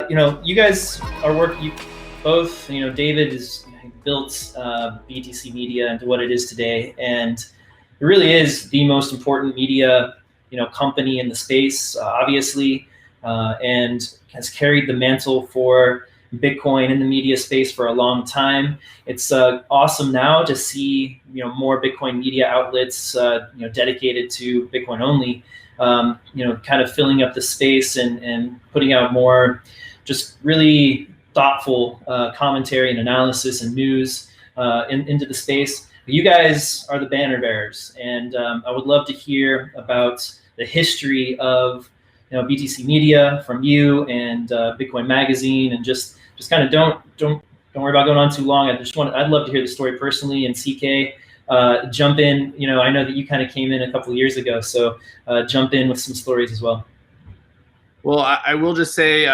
you guys are working. Both, David has built BTC Media into what it is today, and it really is the most important media, company in the space, obviously, and has carried the mantle for Bitcoin in the media space for a long time. It's awesome now to see more Bitcoin media outlets dedicated to Bitcoin only, kind of filling up the space and putting out more just really thoughtful commentary and analysis and news into the space. You guys are the banner bearers, and I would love to hear about the history of BTC Media from you and Bitcoin Magazine, and just kind of don't worry about going on too long. I'd love to hear the story personally, and CK, jump in. I know that you kind of came in a couple of years ago, so jump in with some stories as well. Well, I will just say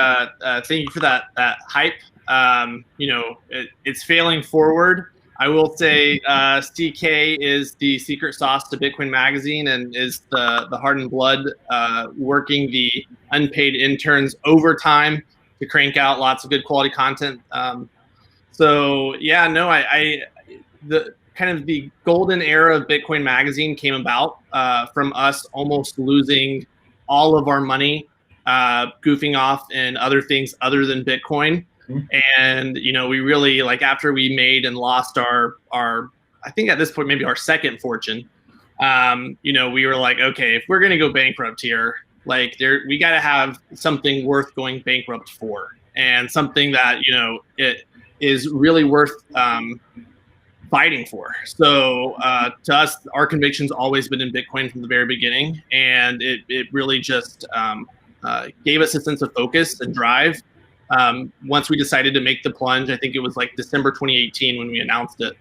thank you for that hype. It's failing forward. I will say CK is the secret sauce to Bitcoin Magazine and is the heart and blood working the unpaid interns overtime to crank out lots of good quality content. The kind of the golden era of Bitcoin Magazine came about from us almost losing all of our money goofing off in other things other than Bitcoin. And, we really, like, after we made and lost our I think at this point, maybe our second fortune, we were like, okay, if we're going to go bankrupt here, like we got to have something worth going bankrupt for, and something that, it is really worth fighting for. So to us, our conviction's always been in Bitcoin from the very beginning. And it really just gave us a sense of focus and drive. Once we decided to make the plunge, I think it was like December 2018 when we announced it,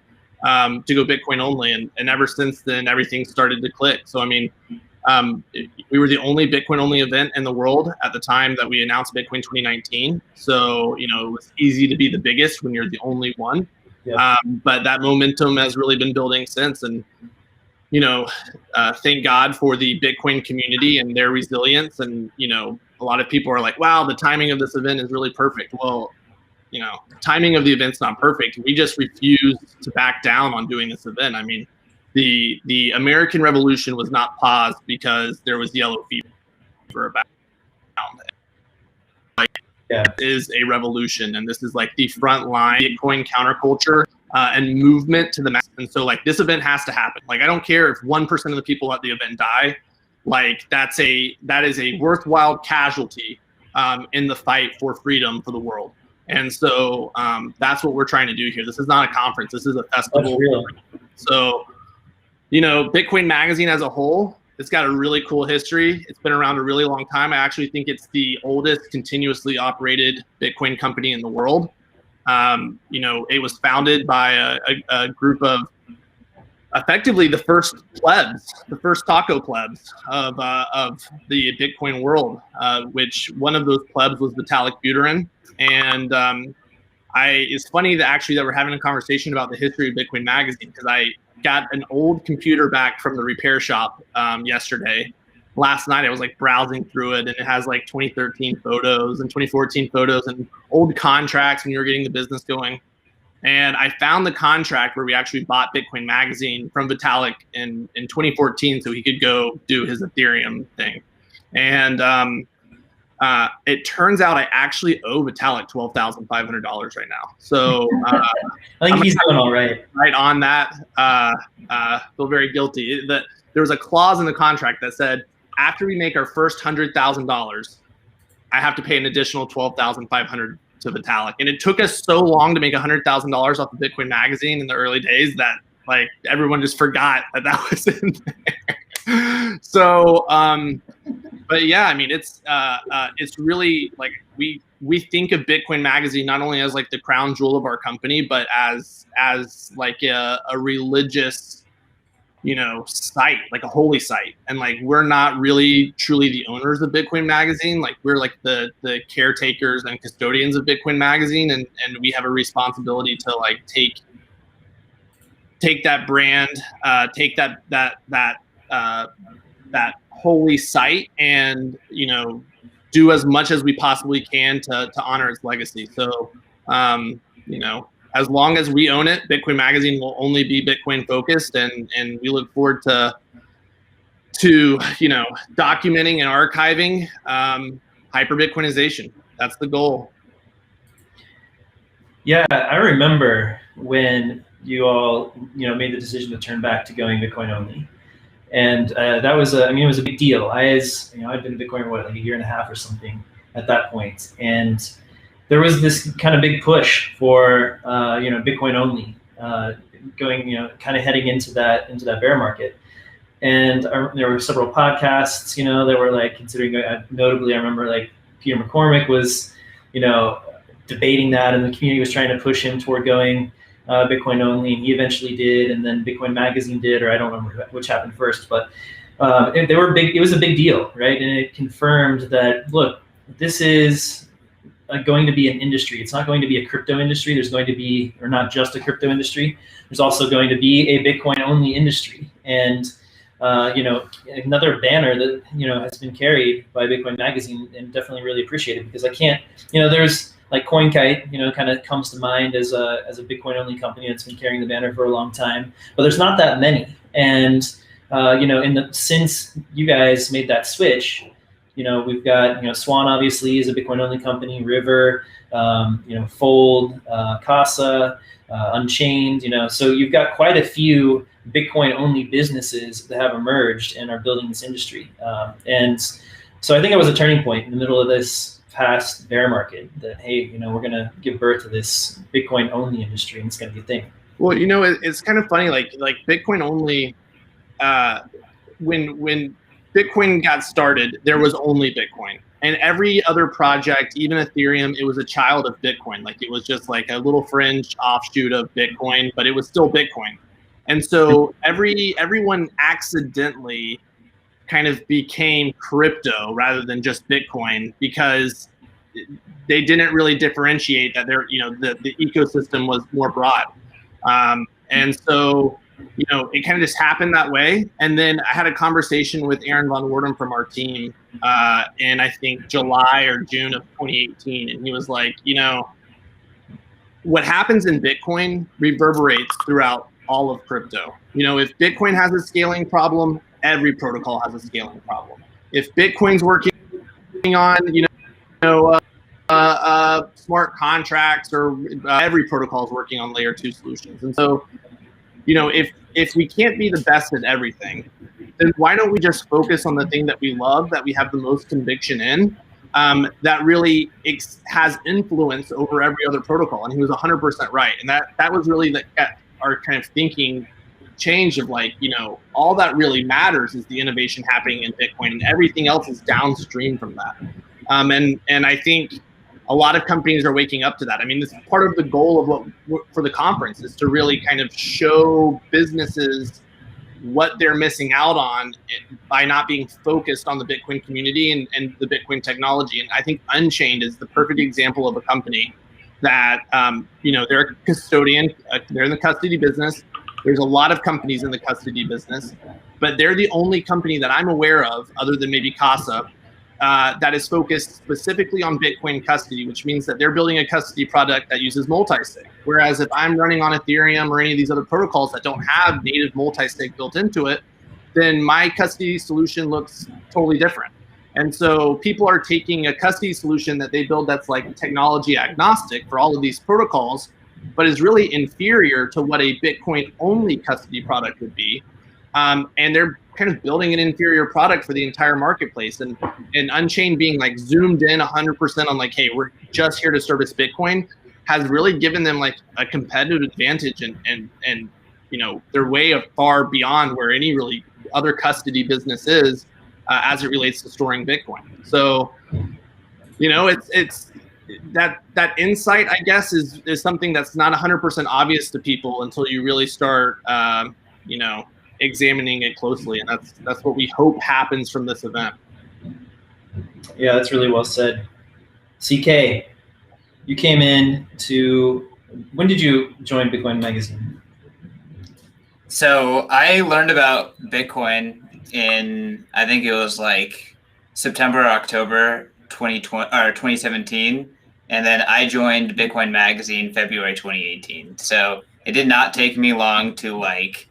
to go Bitcoin only. And ever since then, everything started to click. So, I mean, we were the only Bitcoin only event in the world at the time that we announced Bitcoin 2019. So, it was easy to be the biggest when you're the only one. Yeah. But that momentum has really been building since. And, thank God for the Bitcoin community and their resilience. And, a lot of people are like, wow, the timing of this event is really perfect. Well, timing of the event's not perfect. We just refused to back down on doing this event. I mean, the American Revolution was not paused because there was yellow fever about it is a revolution, and this is like the front line Bitcoin counterculture and movement to the mass. And so, like, this event has to happen. Like, I don't care if 1% of the people at the event die. Like, that is a worthwhile casualty in the fight for freedom for the world. And so that's what we're trying to do here. This is not a conference. This is a festival. So, Bitcoin Magazine as a whole, it's got a really cool history. It's been around a really long time. I actually think it's the oldest continuously operated Bitcoin company in the world. It was founded by a group of effectively the first plebs, the first taco plebs of the Bitcoin world, which one of those plebs was Vitalik Buterin. And it's funny that we're having a conversation about the history of Bitcoin Magazine, because I got an old computer back from the repair shop yesterday. Last night I was like browsing through it, and it has like 2013 photos and 2014 photos and old contracts when you were getting the business going. And I found the contract where we actually bought Bitcoin Magazine from Vitalik in 2014 so he could go do his Ethereum thing. And it turns out I actually owe Vitalik $12,500 right now. So I think he's doing all right. Right on that. Feel very guilty. There was a clause in the contract that said, after we make our first $100,000, I have to pay an additional $12,500 to Vitalik. And it took us so long to make $100,000 off of Bitcoin Magazine in the early days that, like, everyone just forgot that was in there. So, but yeah, I mean, it's really like we think of Bitcoin Magazine not only as like the crown jewel of our company, but as like a religious, site, like a holy site. And like, we're not really truly the owners of Bitcoin Magazine. Like, we're like the caretakers and custodians of Bitcoin Magazine. And we have a responsibility to like take that brand, take that holy site and, do as much as we possibly can to honor its legacy. So, you know, as long as we own it, Bitcoin Magazine will only be Bitcoin focused, and we look forward to you know, documenting and archiving hyper Bitcoinization. That's the goal. Yeah, I remember when you all, you know, made the decision to turn back to going Bitcoin only, and that was I mean, it was a big deal. You know, I'd been Bitcoin like a year and a half or something at that point, and there was this kind of big push for you know, Bitcoin only, going, you know, kind of heading into that bear market. And there were several podcasts, you know, that were like considering, notably, I remember like Peter McCormick was, you know, debating that, and the community was trying to push him toward going Bitcoin only, and he eventually did, and then Bitcoin Magazine did, or I don't remember which happened first, but they were big. It was a big deal, right? And it confirmed that, look, this is going to be an industry. It's not going to be a crypto industry. There's going to be, or not just a crypto industry. There's also going to be a Bitcoin only industry, and you know, another banner that, you know, has been carried by Bitcoin Magazine, and definitely really appreciate it, because I can't, you know, there's like CoinKite, you know, kind of comes to mind as a Bitcoin only company that's been carrying the banner for a long time, but there's not that many. And you know, since you guys made that switch, you know, we've got, you know, Swan obviously is a Bitcoin only company, River, you know, Fold, Casa, Unchained, you know, so you've got quite a few Bitcoin only businesses that have emerged and are building this industry. And so I think it was a turning point in the middle of this past bear market that, hey, you know, we're going to give birth to this Bitcoin only industry, and it's going to be a thing. Well, you know, it's kind of funny, like Bitcoin only, when Bitcoin got started, there was only Bitcoin. And every other project, even Ethereum, it was a child of Bitcoin. Like, it was just like a little fringe offshoot of Bitcoin, but it was still Bitcoin. And so everyone accidentally kind of became crypto rather than just Bitcoin, because they didn't really differentiate that you know, the ecosystem was more broad. And so, you know, it kind of just happened that way. And then I had a conversation with Aaron Von Wardem from our team in, I think, July or June of 2018. And he was like, you know, what happens in Bitcoin reverberates throughout all of crypto. You know, if Bitcoin has a scaling problem, every protocol has a scaling problem. If Bitcoin's working on, you know, smart contracts, or every protocol is working on layer 2 solutions. And so, you know, if we can't be the best at everything, then why don't we just focus on the thing that we love, that we have the most conviction in, that really has influence over every other protocol? And he was 100% right. And that was really our kind of thinking change of, like, you know, all that really matters is the innovation happening in Bitcoin, and everything else is downstream from that. And I think a lot of companies are waking up to that. I mean, this is part of the goal of what for the conference, is to really kind of show businesses what they're missing out on by not being focused on the Bitcoin community and the Bitcoin technology. And I think Unchained is the perfect example of a company that, you know, they're a custodian, they're in the custody business. There's a lot of companies in the custody business, but they're the only company that I'm aware of, other than maybe Casa, that is focused specifically on Bitcoin custody, which means that they're building a custody product that uses multi-sig. Whereas if I'm running on Ethereum or any of these other protocols that don't have native multi-sig built into it, then my custody solution looks totally different. And so people are taking a custody solution that they build that's like technology agnostic for all of these protocols, but is really inferior to what a Bitcoin only custody product would be. And they're kind of building an inferior product for the entire marketplace. And Unchained being like zoomed in 100% on like, hey, we're just here to service Bitcoin, has really given them like a competitive advantage, and you know, they're way far beyond where any really other custody business is as it relates to storing Bitcoin. So, you know, it's that insight, I guess, is something that's not 100% obvious to people until you really start, you know, examining it closely, and that's what we hope happens from this event. Yeah, that's really well said. CK, you came in when did you join Bitcoin Magazine? So I learned about Bitcoin in, I think it was like September or October 2020 or 2017, and then I joined Bitcoin Magazine February 2018. So it did not take me long to like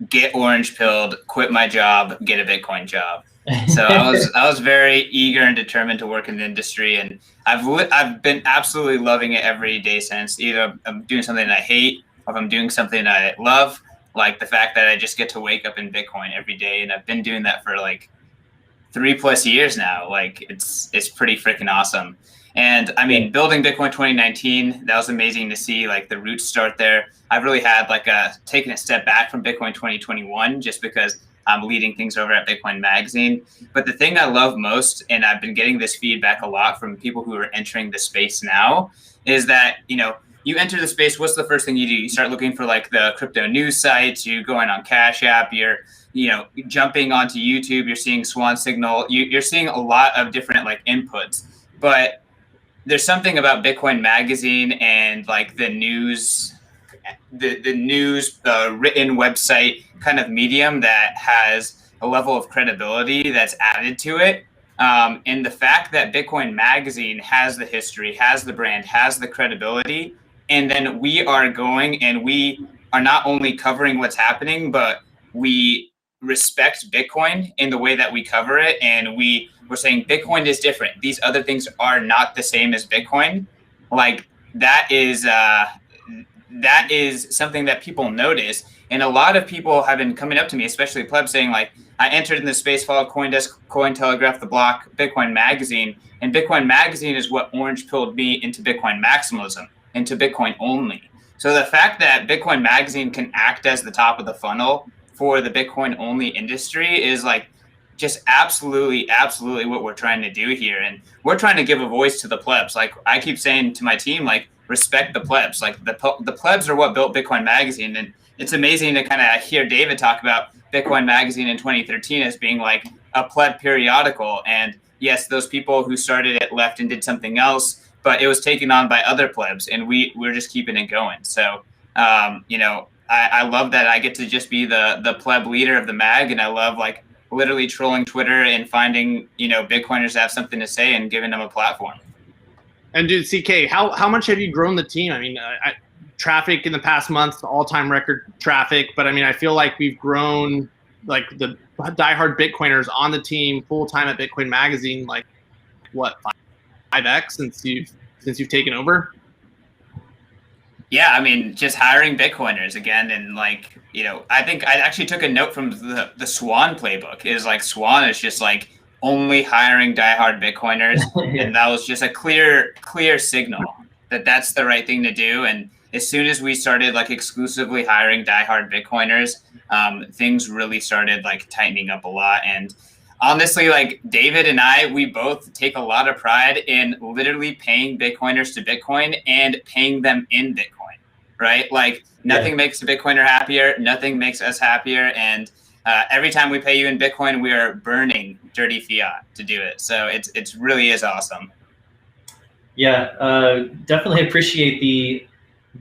get orange pilled, quit my job, get a Bitcoin job. So I was very eager and determined to work in the industry, and I've been absolutely loving it every day since. Either I'm doing something I hate, or if I'm doing something I love, like the fact that I just get to wake up in Bitcoin every day, and I've been doing that for like 3+ years now. Like it's pretty freaking awesome. And I mean, building Bitcoin 2019, that was amazing to see like the roots start there. I've really had like taken a step back from Bitcoin 2021 just because I'm leading things over at Bitcoin Magazine. But the thing I love most, and I've been getting this feedback a lot from people who are entering the space now, is that, you know, you enter the space, what's the first thing you do? You start looking for like the crypto news sites, you go in on Cash App, you're, you know, jumping onto YouTube, you're seeing Swan Signal, you're seeing a lot of different like inputs. But there's something about Bitcoin Magazine and like the news, the news written website kind of medium that has a level of credibility that's added to it. And the fact that Bitcoin Magazine has the history, has the brand, has the credibility, and then we are going and we are not only covering what's happening, but we respect Bitcoin in the way that we cover it. And we're saying Bitcoin is different. These other things are not the same as Bitcoin. Like that is something that people notice. And a lot of people have been coming up to me, especially plebs, saying like, I entered in the space, followed CoinDesk, Cointelegraph, The Block, Bitcoin Magazine, and Bitcoin Magazine is what orange pilled me into Bitcoin maximalism, into Bitcoin only. So the fact that Bitcoin Magazine can act as the top of the funnel for the Bitcoin only industry is like just absolutely what we're trying to do here. And we're trying to give a voice to the plebs. Like I keep saying to my team, like respect the plebs. Like the plebs are what built Bitcoin Magazine. And it's amazing to kind of hear David talk about Bitcoin Magazine in 2013 as being like a pleb periodical. And yes, those people who started it left and did something else, but it was taken on by other plebs, and we're just keeping it going. So, you know, I love that I get to just be the pleb leader of the mag, and I love like literally trolling Twitter and finding, you know, Bitcoiners that have something to say and giving them a platform. And dude, CK, how much have you grown the team? I mean, traffic in the past month, all-time record traffic, but I mean, I feel like we've grown like the diehard Bitcoiners on the team full-time at Bitcoin Magazine, like what, 5x since you've taken over? Yeah, I mean, just hiring Bitcoiners again, and like, you know, I think I actually took a note from the Swan playbook. Is like Swan is just like only hiring diehard Bitcoiners, and that was just a clear signal that that's the right thing to do. And as soon as we started like exclusively hiring diehard Bitcoiners, things really started like tightening up a lot. And honestly, like David and I, we both take a lot of pride in literally paying Bitcoiners to Bitcoin and paying them in Bitcoin, right? Like nothing makes a Bitcoiner happier. Nothing makes us happier. And every time we pay you in Bitcoin, we are burning dirty fiat to do it. So it's really is awesome. Yeah, definitely appreciate the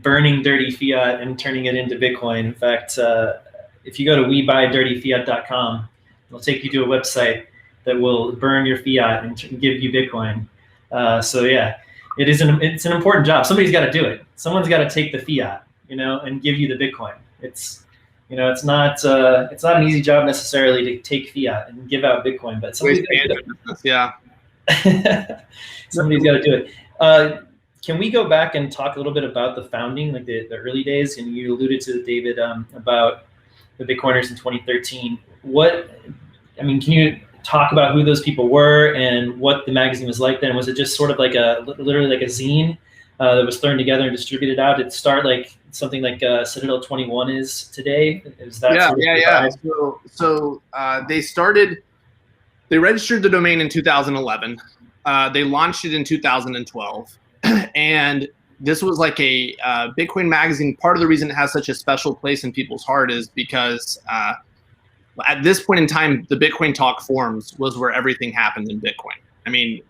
burning dirty fiat and turning it into Bitcoin. In fact, if you go to webuydirtyfiat.com, it'll take you to a website that will burn your fiat and give you Bitcoin. So yeah, it's an important job. Somebody's got to do it. Someone's got to take the fiat, you know, and give you the Bitcoin. It's, you know, it's not an easy job necessarily to take fiat and give out Bitcoin, but somebody's got to do it. Yeah. Somebody's got to do it. Can we go back and talk a little bit about the founding, like the early days? And you alluded to, David, about the Bitcoiners in 2013. Can you talk about who those people were and what the magazine was like then? Was it just sort of like literally like a zine that was thrown together and distributed out? Did it start like something like Citadel 21 is today? Is that yeah. So they registered the domain in 2011. They launched it in 2012. And this was like a Bitcoin magazine. Part of the reason it has such a special place in people's heart is because at this point in time, the Bitcoin Talk forums was where everything happened in Bitcoin. I mean,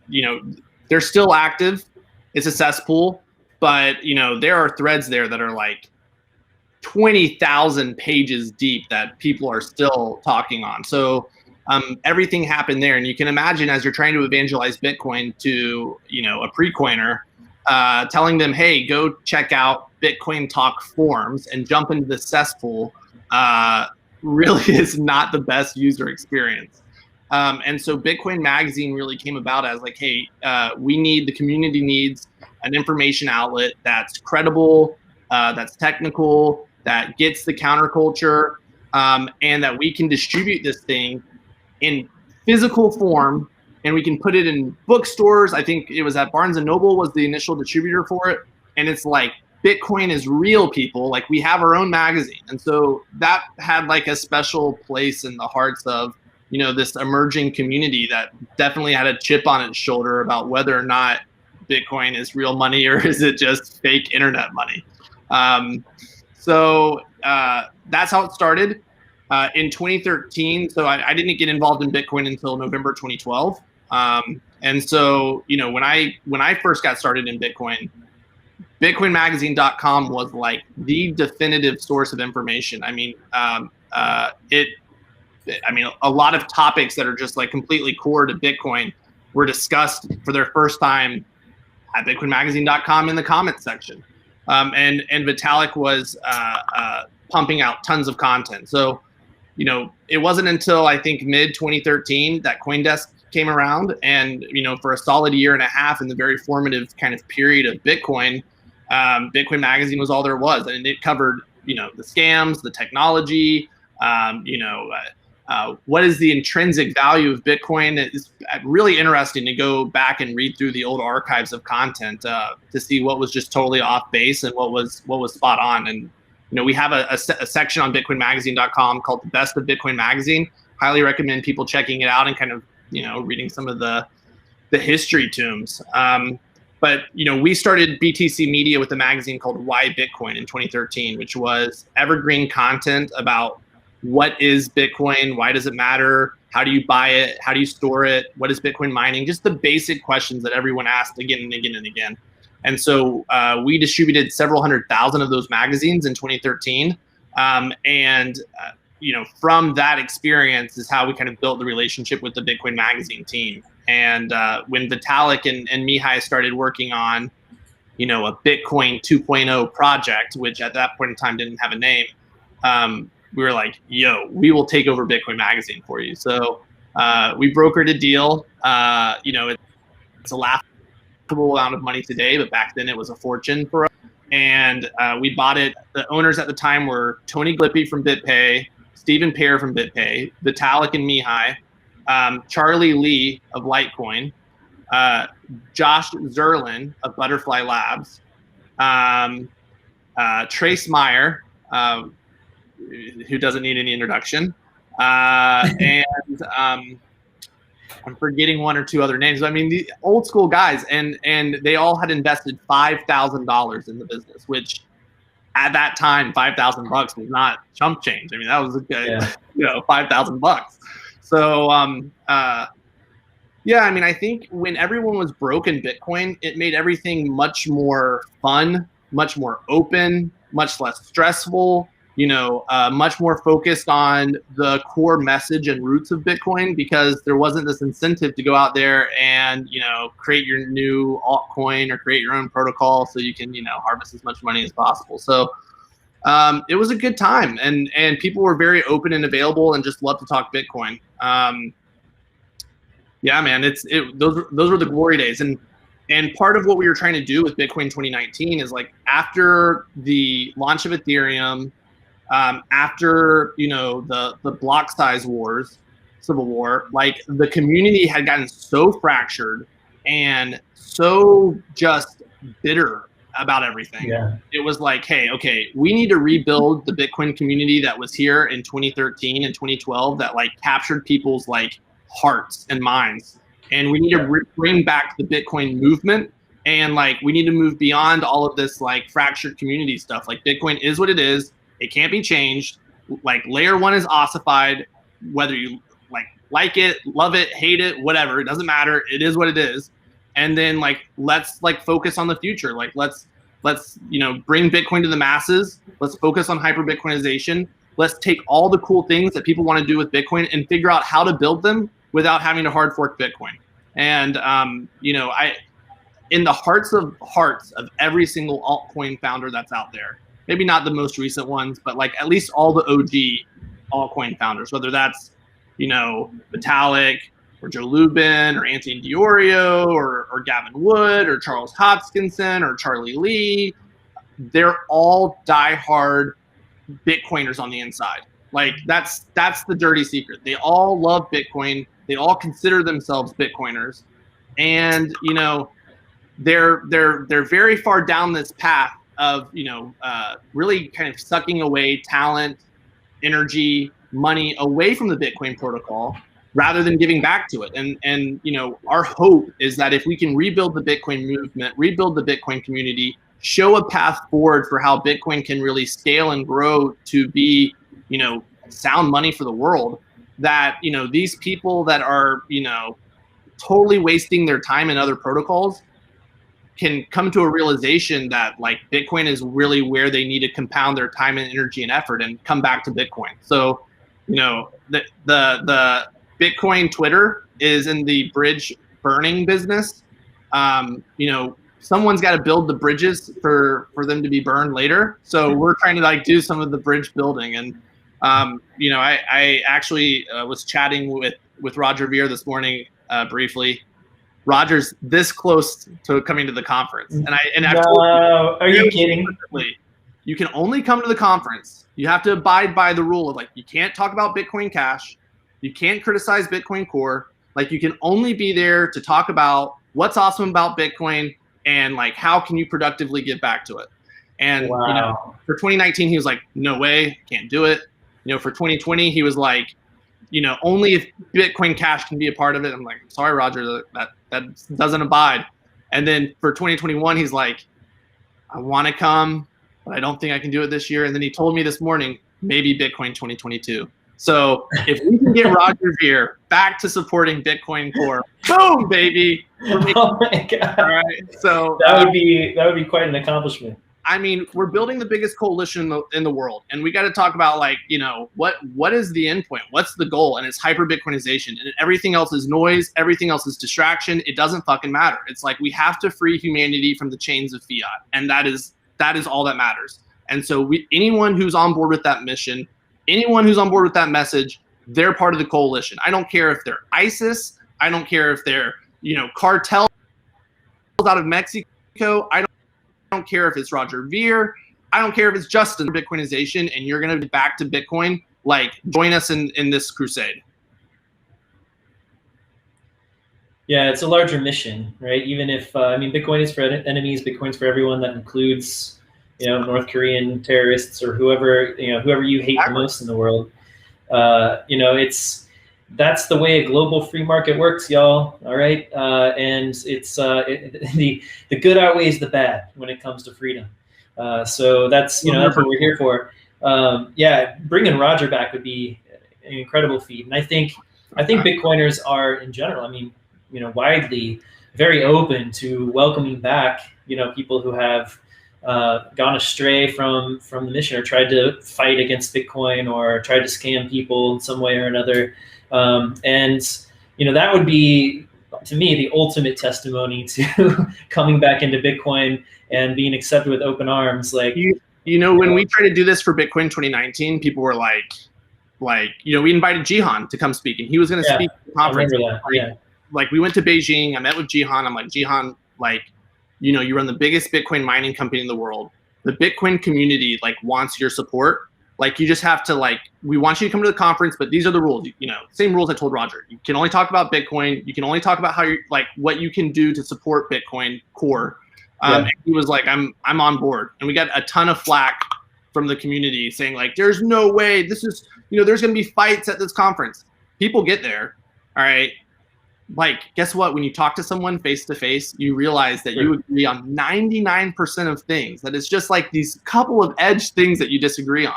you know, they're still active. It's a cesspool, but you know, there are threads there that are like 20,000 pages deep that people are still talking on. So Everything happened there. And you can imagine, as you're trying to evangelize Bitcoin to, a pre-coiner, telling them, hey, go check out Bitcoin Talk forums and jump into the cesspool, really is not the best user experience. And so Bitcoin Magazine really came about as like, hey, the community needs an information outlet that's credible, that's technical, that gets the counterculture, and that we can distribute this thing in physical form, and we can put it in bookstores. I think it was at Barnes & Noble was the initial distributor for it. And it's like, Bitcoin is real, people. Like, we have our own magazine. And so that had like a special place in the hearts of, this emerging community that definitely had a chip on its shoulder about whether or not Bitcoin is real money or is it just fake internet money. So that's how it started. In 2013, so I didn't get involved in Bitcoin until November 2012. And so, when I first got started in Bitcoin, BitcoinMagazine.com was like the definitive source of information. I mean, a lot of topics that are just like completely core to Bitcoin were discussed for their first time at BitcoinMagazine.com in the comments section. And Vitalik was pumping out tons of content. So, it wasn't until I think mid 2013 that CoinDesk came around, and for a solid year and a half in the very formative kind of period of Bitcoin, Bitcoin Magazine was all there was, and it covered the scams, the technology, what is the intrinsic value of Bitcoin. It's really interesting to go back and read through the old archives of content to see what was just totally off base and what was spot on. And we have a section on BitcoinMagazine.com called the Best of Bitcoin Magazine. Highly recommend people checking it out and kind of reading some of the history tombs. But we started BTC Media with a magazine called Why Bitcoin in 2013, which was evergreen content about what is Bitcoin, why does it matter, how do you buy it, how do you store it, what is Bitcoin mining, just the basic questions that everyone asked again and again and again. And so we distributed several 100,000 of those magazines in 2013. From that experience is how we kind of built the relationship with the Bitcoin Magazine team. And when Vitalik and Mihai started working on, a Bitcoin 2.0 project, which at that point in time didn't have a name, we were like, yo, we will take over Bitcoin Magazine for you. So we brokered a deal. It's a laughable amount of money today, but back then it was a fortune for us. And we bought it. The owners at the time were Tony Glippy from BitPay, Stephen Pear from BitPay, Vitalik and Mihai, Charlie Lee of Litecoin, Josh Zerlin of Butterfly Labs, Trace Meyer, who doesn't need any introduction, and I'm forgetting one or two other names. I mean, the old school guys, and they all had invested $5,000 in the business, which at that time, $5,000 was not chump change. I mean, that was $5,000. So, I mean, I think when everyone was broke in Bitcoin, it made everything much more fun, much more open, much less stressful. Much more focused on the core message and roots of Bitcoin, because there wasn't this incentive to go out there and, create your new altcoin or create your own protocol so you can, harvest as much money as possible. So it was a good time, and people were very open and available and just loved to talk Bitcoin. Yeah, man, those were the glory days. And part of what we were trying to do with Bitcoin 2019 is like after the launch of Ethereum, after the block size wars, civil war, like the community had gotten so fractured and so just bitter about everything. Yeah. It was like, hey, okay, we need to rebuild the Bitcoin community that was here in 2013 and 2012 that like captured people's like hearts and minds, and we need to bring back the Bitcoin movement. And like we need to move beyond all of this like fractured community stuff. Like Bitcoin is what it is. It can't be changed. Like layer one is ossified, whether you like it, love it, hate it, whatever, it doesn't matter. It is what it is. And then like let's like focus on the future. Like let's bring Bitcoin to the masses. Let's focus on hyper Bitcoinization. let's take all the cool things that people want to do with Bitcoin and figure out how to build them without having to hard fork Bitcoin. And in the hearts of every single altcoin founder that's out there, maybe not the most recent ones, but like at least all the OG altcoin founders, whether that's, Vitalik or Joe Lubin or Anthony Diorio or Gavin Wood or Charles Hoskinson or Charlie Lee, they're all diehard Bitcoiners on the inside. Like that's the dirty secret. They all love Bitcoin. They all consider themselves Bitcoiners, and they're very far down this path of really kind of sucking away talent, energy, money away from the Bitcoin protocol rather than giving back to it. And our hope is that if we can rebuild the Bitcoin movement, rebuild the Bitcoin community, show a path forward for how Bitcoin can really scale and grow to be, sound money for the world, that, these people that are, totally wasting their time in other protocols can come to a realization that like Bitcoin is really where they need to compound their time and energy and effort and come back to Bitcoin. So, the Bitcoin Twitter is in the bridge burning business. Someone's got to build the bridges for them to be burned later. So we're trying to like do some of the bridge building. And, I actually was chatting with Roger Ver this morning briefly. Roger's this close to coming to the conference. And I've told him, are you kidding? You can only come to the conference. You have to abide by the rule of like, you can't talk about Bitcoin Cash. You can't criticize Bitcoin Core. Like you can only be there to talk about what's awesome about Bitcoin and like, how can you productively give back to it? And, for 2019, he was like, no way, can't do it. For 2020, he was like, only if Bitcoin Cash can be a part of it. I'm like, sorry, Roger, that doesn't abide. And then for 2021, he's like, I want to come, but I don't think I can do it this year. And then he told me this morning, maybe Bitcoin 2022. So if we can get Roger Ver back to supporting Bitcoin Core, boom, baby. Oh my God. All right. So that would be quite an accomplishment. I mean, we're building the biggest coalition in the world, and we got to talk about like, what is the endpoint? What's the goal? And it's hyper Bitcoinization, and everything else is noise. Everything else is distraction. It doesn't fucking matter. It's like we have to free humanity from the chains of fiat, and that is all that matters. And so anyone who's on board with that mission, anyone who's on board with that message, they're part of the coalition. I don't care if they're ISIS. I don't care if they're cartels out of Mexico. I don't care if it's Roger Ver. I don't care if it's Justin Bitcoinization and you're going to be back to Bitcoin. Like, join us in this crusade. Yeah, it's a larger mission, right? Even if, Bitcoin is for enemies, Bitcoin's for everyone. That includes, North Korean terrorists or whoever you hate the most in the world. That's the way a global free market works, y'all. All right, and it's the good outweighs the bad when it comes to freedom. So that's that's what we're here for. Bringing Roger back would be an incredible feat, and I think Bitcoiners are in general, widely very open to welcoming back people who have gone astray from the mission or tried to fight against Bitcoin or tried to scam people in some way or another. That would be, to me, the ultimate testimony to coming back into Bitcoin and being accepted with open arms. Like, when we tried to do this for Bitcoin 2019, people were like, we invited Jihan to come speak, and he was going to speak at the conference. I remember that. Like, we went to Beijing. I met with Jihan. I'm like, Jihan, you run the biggest Bitcoin mining company in the world. The Bitcoin community wants your support. You just have to we want you to come to the conference, but these are the rules. Same rules I told Roger. You can only talk about Bitcoin. You can only talk about how you what you can do to support Bitcoin Core. And he was like, I'm on board. And we got a ton of flack from the community saying there's no way this is, there's going to be fights at this conference. People get there. All right. Guess what? When you talk to someone face to face, you realize that you agree on 99% of things, that it's just these couple of edge things that you disagree on.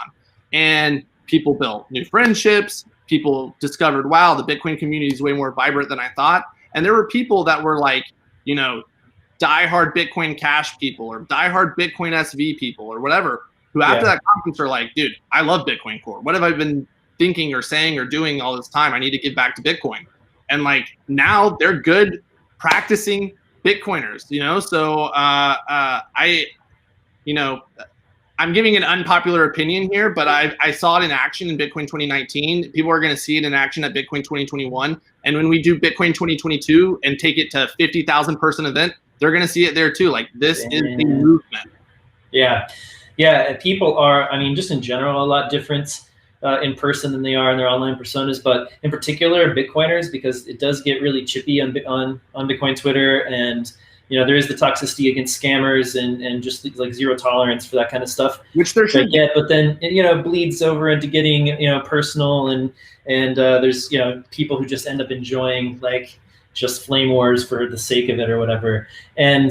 And people built new friendships. People discovered, wow, the Bitcoin community is way more vibrant than I thought. And there were people that were diehard Bitcoin Cash people or diehard Bitcoin SV people or whatever, who after that conference are like, dude, I love Bitcoin Core. What have I been thinking or saying or doing all this time? I need to give back to Bitcoin. And like now they're good practicing Bitcoiners, you know? So I'm giving an unpopular opinion here, but I saw it in action in Bitcoin 2019. People are going to see it in action at Bitcoin 2021. And when we do Bitcoin 2022 and take it to a 50,000 person event, they're going to see it there too. Like this is the movement. Yeah. Yeah. People are, I mean, just in general, a lot different in person than they are in their online personas, but in particular Bitcoiners, because it does get really chippy on Bitcoin Twitter, and there is the toxicity against scammers and just like zero tolerance for that kind of stuff, which there should get, but then bleeds over into getting personal, and there's people who just end up enjoying like just flame wars for the sake of it or whatever, and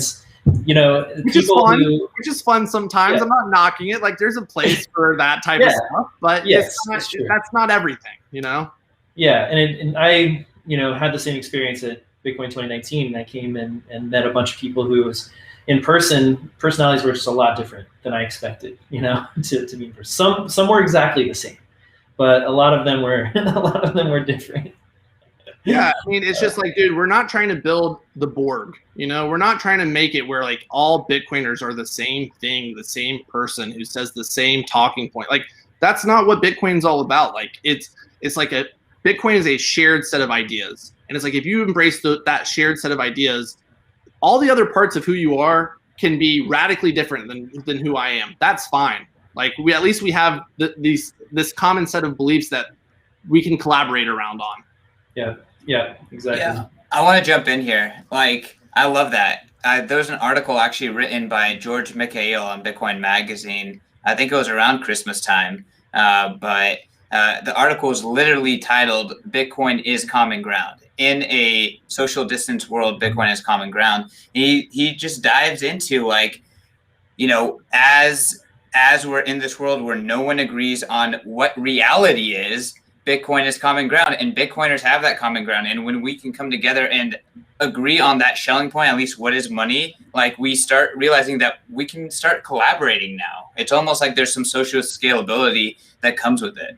which is fun sometimes. I'm not knocking it. Like there's a place for that type of stuff, but that's not everything, Yeah, and I had the same experience at Bitcoin 2019. I came in and met a bunch of people who was in person. Personalities were just a lot different than I expected, to meet in person. Some were exactly the same, but a lot of them were different. Yeah, I mean, it's just like, dude, we're not trying to build the Borg, we're not trying to make it where like all Bitcoiners are the same thing, the same person who says the same talking point. Like that's not what Bitcoin's all about. Like it's like Bitcoin is a shared set of ideas. And it's like, if you embrace that shared set of ideas, all the other parts of who you are can be radically different than who I am. That's fine. Like at least we have this common set of beliefs that we can collaborate around on. Yeah, exactly. Yeah. I want to jump in here. Like, I love that. There was an article actually written by George Mikhail on Bitcoin Magazine. I think it was around Christmas time. But the article is literally titled "Bitcoin is Common Ground." In a social distance world, Bitcoin is common ground. He just dives into like, as we're in this world where no one agrees on what reality is, Bitcoin is common ground, and Bitcoiners have that common ground. And when we can come together and agree on that Schelling point, at least what is money, like we start realizing that we can start collaborating now. It's almost like there's some social scalability that comes with it.